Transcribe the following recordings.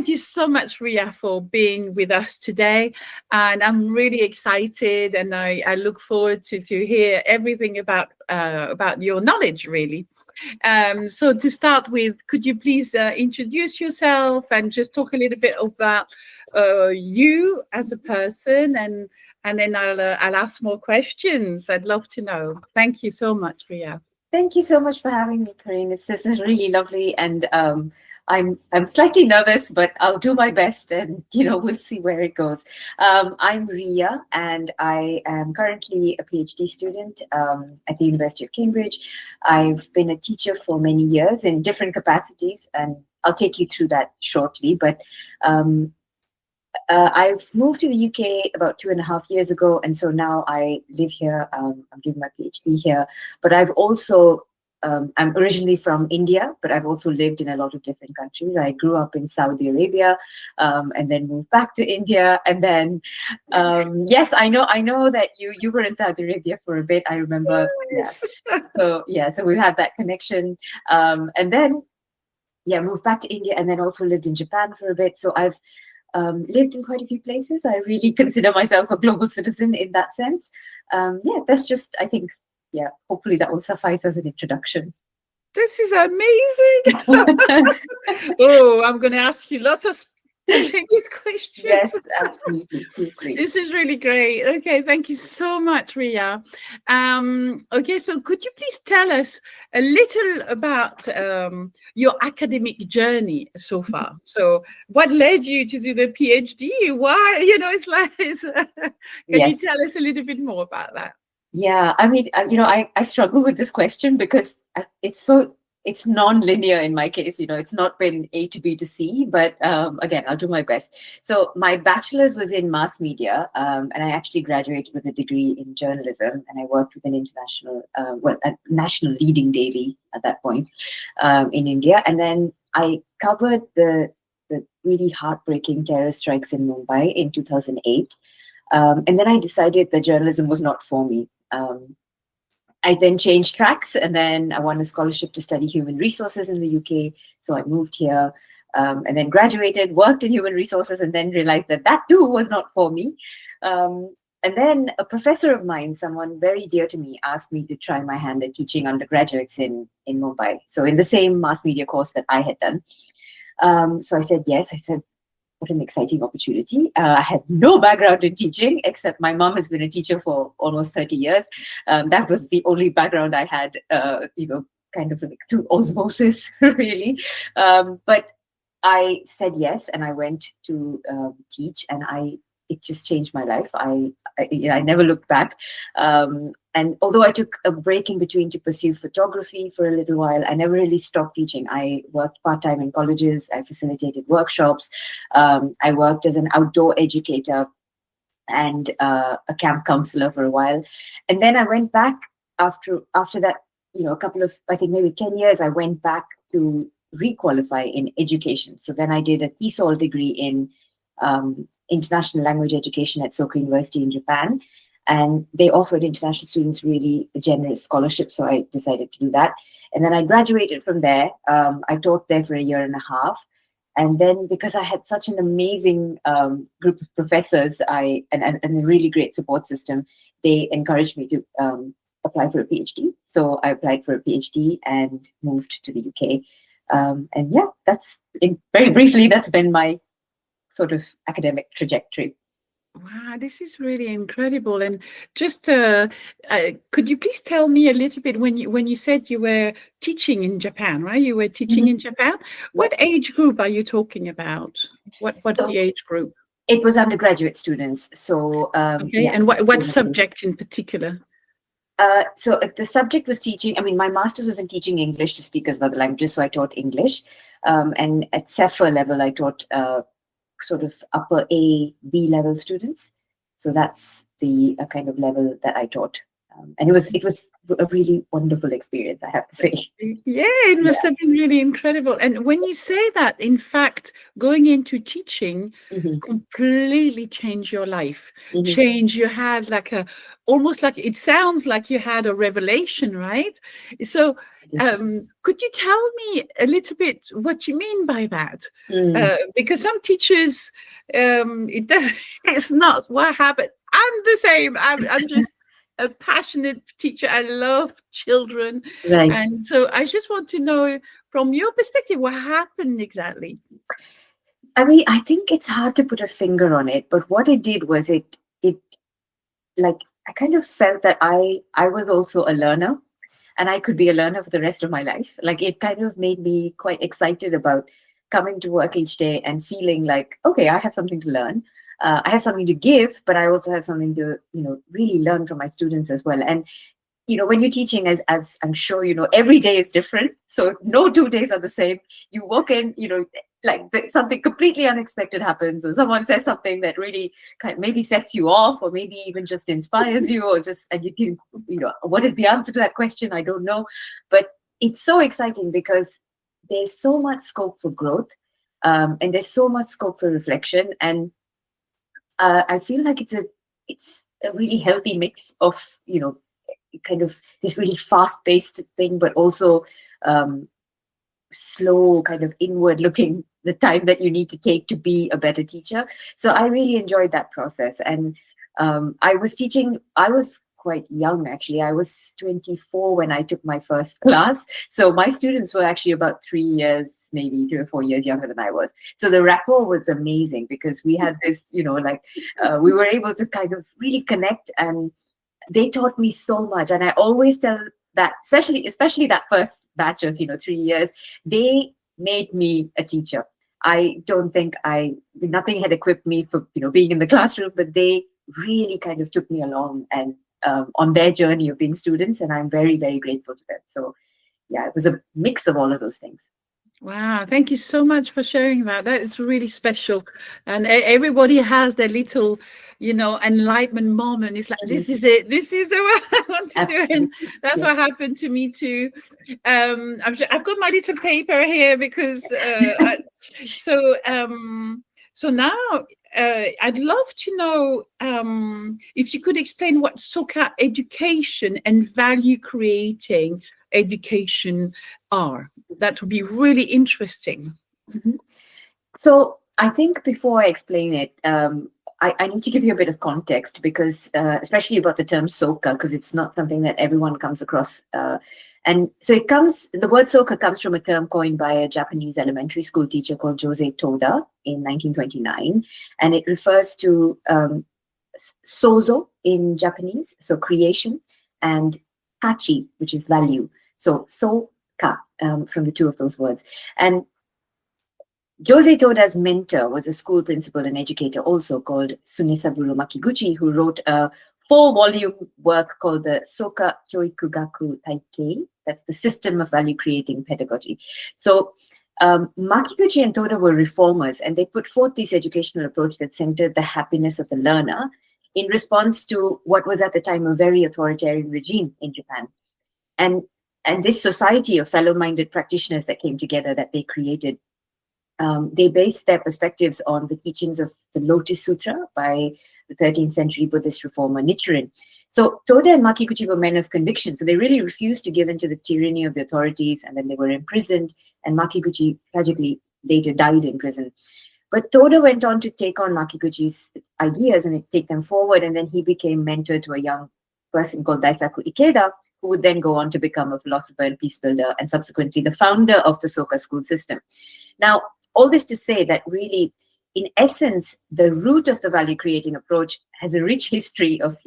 thank you so much, Ria, for being with us today. And I'm really excited, and I look forward to hear everything about your knowledge, really. So to start with, could you please introduce yourself and just talk a little bit about you as a person, and then I'll ask more questions. I'd love to know. Thank you so much, Ria. Thank you so much for having me, Corinne. This is really lovely, and I'm slightly nervous, but I'll do my best, and we'll see where it goes. I'm Ria, and I am currently a PhD student at the University of Cambridge. I've been a teacher for many years in different capacities, and I'll take you through that shortly. But I've moved to the UK about 2.5 years ago, and so now I live here. I'm doing my PhD here, but I've also I'm originally from India, but I've also lived in a lot of different countries. I grew up in Saudi Arabia, and then moved back to India, and then yes, I know that you were in Saudi Arabia for a bit. I remember. Yes. Yeah. So we have that connection, and then moved back to India, and then also lived in Japan for a bit. So I've lived in quite a few places. I really consider myself a global citizen in that sense. That's just, I think, hopefully that will suffice as an introduction. This is amazing. Oh, I'm going to ask you lots of spontaneous questions. Yes, absolutely. This is really great. Okay, thank you so much, Ria. Okay, so could you please tell us a little about your academic journey so far? So what led you to do the PhD? Why, can you tell us a little bit more about that? Yeah, I mean, I struggle with this question because it's non-linear in my case. It's not been A to B to C, but again, I'll do my best. So my bachelor's was in mass media, and I actually graduated with a degree in journalism, and I worked with an international, a national leading daily at that point in India. And then I covered the really heartbreaking terrorist strikes in Mumbai in 2008. And then I decided that journalism was not for me. I then changed tracks, and then I won a scholarship to study human resources in the UK. So I moved here, and then graduated, worked in human resources, and then realized that too was not for me. And then a professor of mine, someone very dear to me, asked me to try my hand at teaching undergraduates in Mumbai. So in the same mass media course that I had done. So I said yes. I said, what an exciting opportunity. I had no background in teaching, except my mom has been a teacher for almost 30 years. That was the only background I had, kind of like through osmosis, really. But I said yes, and I went to teach, and it just changed my life. I never looked back. And although I took a break in between to pursue photography for a little while, I never really stopped teaching. I worked part-time in colleges. I facilitated workshops. I worked as an outdoor educator and a camp counselor for a while. And then I went back after that, a couple of, I think maybe 10 years, I went back to requalify in education. So then I did a TESOL degree in international language education at Soka University in Japan. And they offered international students really a generous scholarship. So I decided to do that. And then I graduated from there. I taught there for 1.5 years. And then because I had such an amazing group of professors and a really great support system, they encouraged me to apply for a PhD. So I applied for a PhD and moved to the UK. And very briefly, that's been my sort of academic trajectory. Wow, this is really incredible. And just could you please tell me a little bit when you said you were teaching in Japan, right? You were teaching in Japan. What age group are you talking about? What's the age group? It was undergraduate students. So okay, and what subject in particular? So the subject was teaching. I mean, my master's was in teaching English to speakers of other languages, so I taught English. And at CEFA level, I taught sort of upper A, B level students. So that's the kind of level that I taught And it was a really wonderful experience, I have to say. Yeah, it must have been really incredible. And when you say that, in fact, going into teaching completely changed your life. You had like almost like, it sounds like you had a revelation, right? So could you tell me a little bit what you mean by that? Because some teachers, it's not what happened. I'm the same. I'm just a passionate teacher. I love children. Right. And so I just want to know from your perspective, what happened exactly? I mean, I think it's hard to put a finger on it, but what it did was it like, I kind of felt that I was also a learner, and I could be a learner for the rest of my life. Like, it kind of made me quite excited about coming to work each day and feeling like, okay, I have something to learn. I have something to give, but I also have something to, really learn from my students as well. And, when you're teaching, as I'm sure you know, every day is different. So no 2 days are the same. You walk in, like something completely unexpected happens, or someone says something that really maybe sets you off, or maybe even just inspires you, and you think, what is the answer to that question? I don't know. But it's so exciting because there's so much scope for growth, and there's so much scope for reflection. And I feel like it's a really healthy mix of, kind of this really fast-paced thing, but also slow, kind of inward looking, the time that you need to take to be a better teacher. So I really enjoyed that process. And I was quite young, actually. I was 24 when I took my first class. So my students were actually about 3 years, maybe 3 or 4 years younger than I was. So the rapport was amazing because we had this, we were able to kind of really connect, and they taught me so much. And I always tell that, especially that first batch of 3 years, they made me a teacher. I don't think nothing had equipped me for being in the classroom, but they really kind of took me along and on their journey of being students, and I'm very, very grateful to them. So yeah, it was a mix of all of those things. Wow, thank you so much for sharing that. That is really special. And everybody has their little, enlightenment moment. It's like, this is it. This is the way I want to do it. And that's what happened to me too. I've got my little paper here because so now I'd love to know if you could explain what Soka education and value creating education are. That would be really interesting. So I think before I explain it, I need to give you a bit of context, because especially about the term Soka, because it's not something that everyone comes across. And so the word Soka comes from a term coined by a Japanese elementary school teacher called Jose Toda in 1929. And it refers to sozo in Japanese, so creation, and kachi, which is value. So Soka, from the two of those words. And Jose Toda's mentor was a school principal and educator also called Sunesaburo Makiguchi, who wrote a 4-volume work called the Soka Kyoikugaku Taikei. That's the system of value creating pedagogy. So Makiguchi and Toda were reformers, and they put forth this educational approach that centered the happiness of the learner in response to what was at the time a very authoritarian regime in Japan. And this society of fellow-minded practitioners that came together, that they created, they based their perspectives on the teachings of the Lotus Sutra by the 13th century Buddhist reformer Nichiren. So Toda and Makiguchi were men of conviction, so they really refused to give in to the tyranny of the authorities, and then they were imprisoned, and Makiguchi tragically later died in prison. But Toda went on to take on Makiguchi's ideas and take them forward, and then he became mentor to a young person called Daisaku Ikeda, who would then go on to become a philosopher and peace builder, and subsequently the founder of the Soka school system. Now, all this to say that really, in essence, the root of the value creating approach has a rich history of,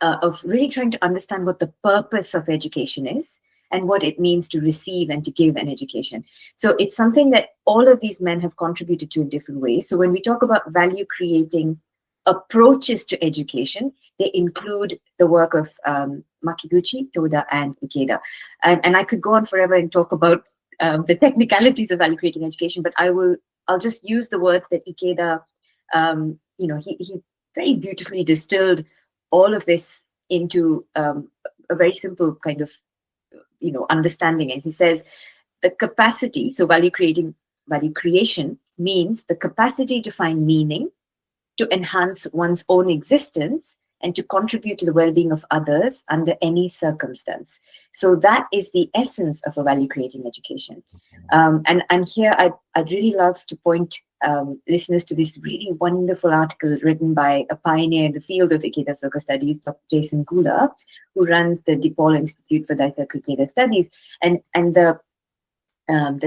of really trying to understand what the purpose of education is and what it means to receive and to give an education. So it's something that all of these men have contributed to in different ways. So when we talk about value creating approaches to education, they include the work of Makiguchi, Toda, and Ikeda. And I could go on forever and talk about the technicalities of value creating education, but I'll just use the words that Ikeda, he very beautifully distilled all of this into a very simple kind of, understanding. And he says the capacity, so value creation means the capacity to find meaning, to enhance one's own existence, and to contribute to the well-being of others under any circumstance. So that is the essence of a value-creating education. And here I'd really love to point listeners to this really wonderful article written by a pioneer in the field of Ikeda Soka studies, Dr. Jason Gula, who runs the DePaul Institute for Daisaku Ikeda Studies. And the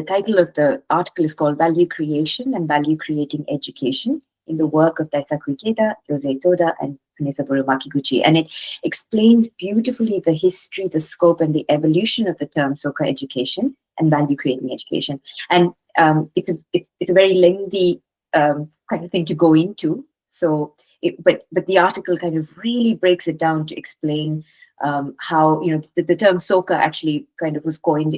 title of the article is called Value Creation and Value Creating Education in the Work of Daisaku Ikeda, Yosei Toda, and Kunesaburo Makiguchi. And it explains beautifully the history, the scope, and the evolution of the term Soka education and value creating education. And it's a very lengthy kind of thing to go into. So, but the article kind of really breaks it down to explain how the term Soka actually kind of was coined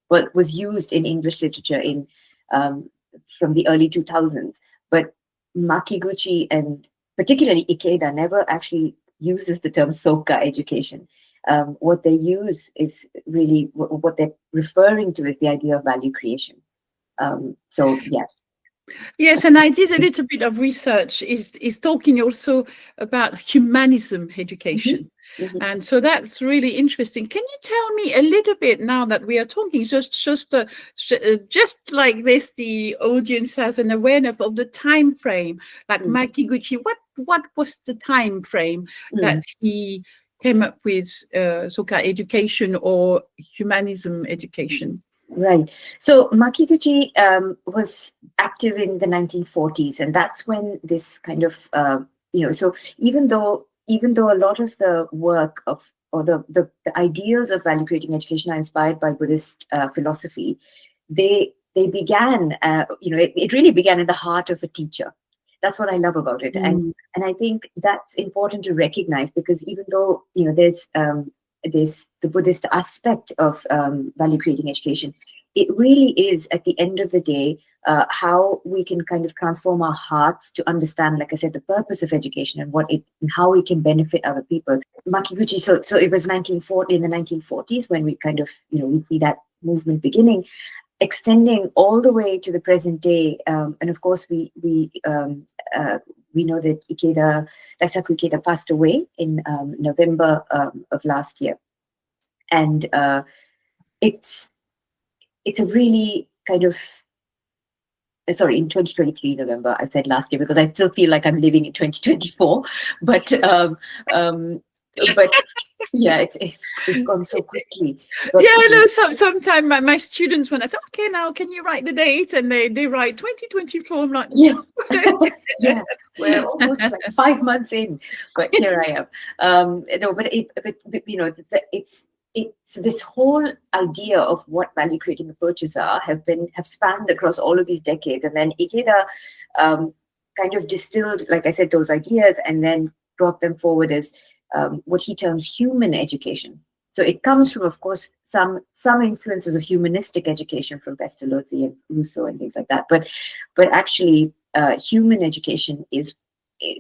was used in English literature in from the early 2000s, but Makiguchi and particularly Ikeda never actually uses the term Soka education. What they use is really what they're referring to is the idea of value creation. So yeah. Yes, and I did a little bit of research. Is talking also about humanism education. Mm-hmm. And so that's really interesting. Can you tell me a little bit, now that we are talking, just like this, the audience has an awareness of the time frame, like Makiguchi, what was the time frame that he came up with Soka education or humanism education? Right. So Makiguchi was active in the 1940s, and that's when this kind of, so even though a lot of the work of, or the ideals of value creating education are inspired by Buddhist philosophy, they began, it really began in the heart of a teacher. That's what I love about it. And I think that's important to recognize, because even though, there's the Buddhist aspect of value creating education, it really is, at the end of the day, how we can kind of transform our hearts to understand, like I said, the purpose of education and and how we can benefit other people. Makiguchi, so it was in the 1940s when we kind of, we see that movement beginning, extending all the way to the present day. And of course, we know that Daisaku Ikeda passed away in November of last year. And it's a really kind of, in 2023 November, I said last year because I still feel like I'm living in 2024, but yeah, it's gone so quickly. But, yeah, I know. Sometimes my students, when I say, okay, now can you write the date, and they write 2024. I'm like, yes, yeah, we're almost like 5 months in, but here I am. No, but it's this whole idea of what value creating approaches are have spanned across all of these decades, and then Ikeda kind of distilled, like I said, those ideas and then brought them forward as what he terms human education. So it comes from, of course, some influences of humanistic education from Pestalozzi and Rousseau and things like that. But actually, human education is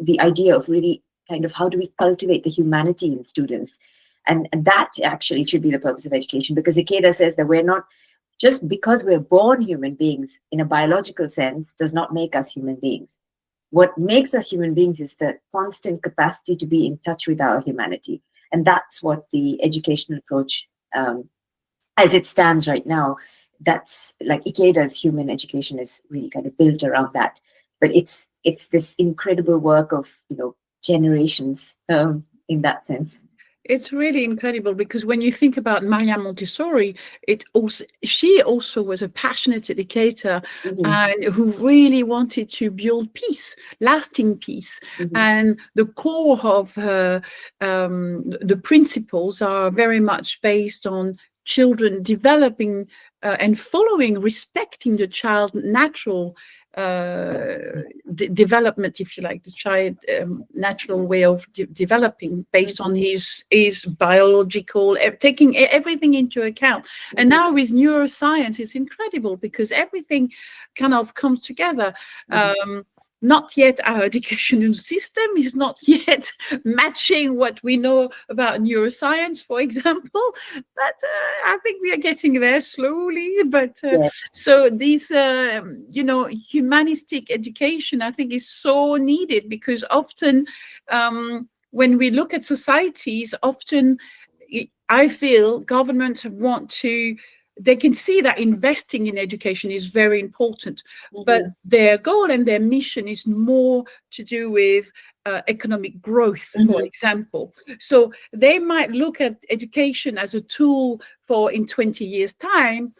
the idea of really kind of how do we cultivate the humanity in students. And that actually should be the purpose of education, because Ikeda says that we're not, just because we're born human beings in a biological sense does not make us human beings. What makes us human beings is the constant capacity to be in touch with our humanity. And that's what the educational approach, as it stands right now, that's like Ikeda's human education is really kind of built around that. But it's this incredible work of, generations in that sense. It's really incredible, because when you think about Maria Montessori, she also was a passionate educator, and who really wanted to build peace, lasting peace. And the core of her, the principles are very much based on children developing and following, respecting the child's natural development, if you like, the child natural way of developing based on his biological, taking everything into account. And now with neuroscience, it's incredible, because everything kind of comes together. not yet our educational system is not yet matching what we know about neuroscience, for example. But I think we are getting there slowly. But so this, humanistic education, I think, is so needed, because often when we look at societies, often I feel governments they can see that investing in education is very important, but their goal and their mission is more to do with economic growth, for example. So they might look at education as a tool for in 20 years' time,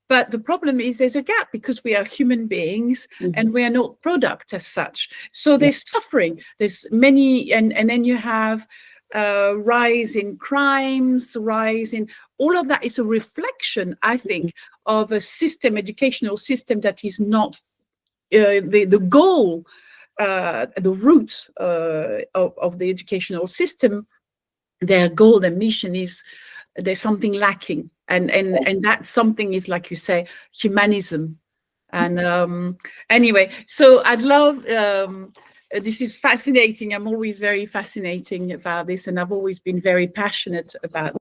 but the problem is there's a gap, because we are human beings and we are not products as such. So there's suffering. There's many, and then you have rise in crimes, rise in all of that is a reflection, I think, of a educational system that is not the goal, the root of the educational system. Their goal and mission is there's something lacking, and that something is, like you say, humanism. And anyway, so I'd love. This is fascinating. I'm always very fascinating about this, and I've always been very passionate about